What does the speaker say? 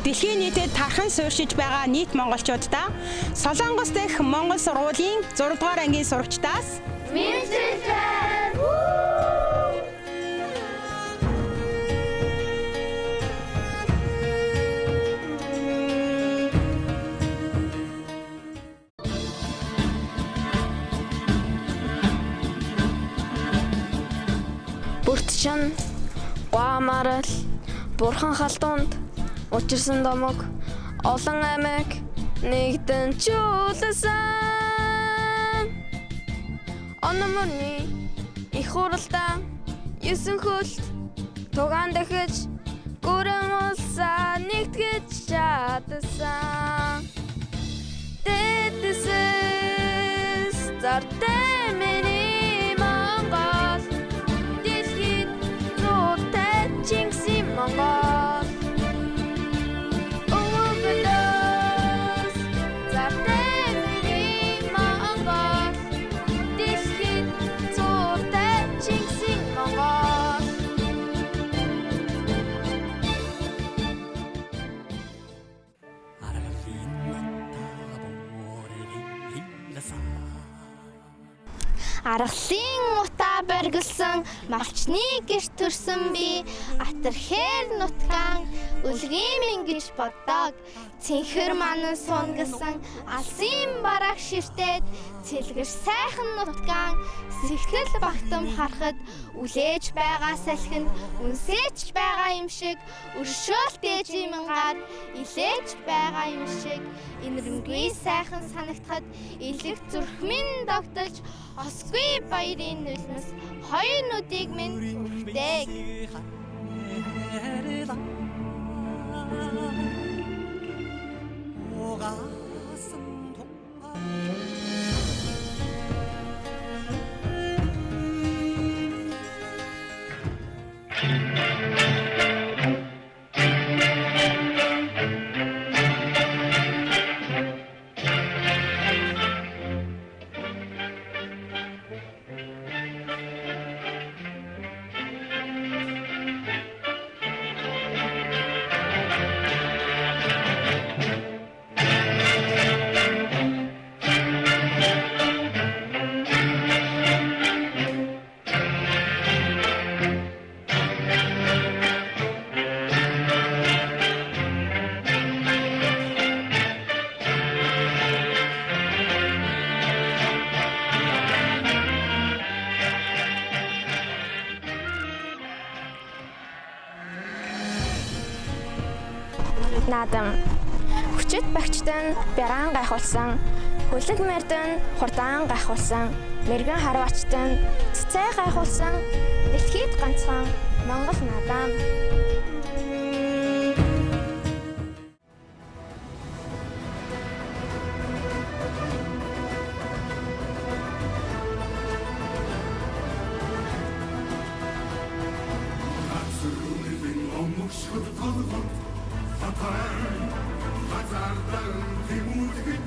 дэлхийн нийтэд тархан суурьшиж байгаа нийт монголчуудаа Солонгос дэх Монгол сургуулийн 6 дугаар ангийн сурагчдаас мэдээлэл. Бүртчин Гуамарал Бурхан халдуунд учирсан домог олон аймаг нэгдэн чуулсан. Ономорны их хуралдаа 9 хөлт тугаан дахиж гүрэн улсаа нэгтгэж чадсан. Тэтэс зартай миний Монгол дэлхийд зүйтэй Чингисийн Монгол. Аргалын утаа баргалсан малчны гэрт төрсөн би атархээр нутгаан үлгийн минь гэж боддог. Цэнхэр манан сунгасан алсын бараг ширтээд цэлгэр сайхан нутгаан сэтгэл багтам харахад үлээж байгаа салхинд үнсэж байгаа юм шиг өршөөлтөж имэнгаар илээж байгаа юм шиг инэрмгүй сайхан санагдахад илэг зүрх минь догтолж осгүй баярын нулимс хоёр нүдийг минь үрдэг. Наадам хүчит багчтай нь бяраан гайхуулсан, хөлөг мэрдэн хурдаан гайхуулсан, мэргэн харвачтай нь цэцээ гайхуулсан, дэлхийд ганцхан Монгол наадам. Хазардан тэмүүлгэн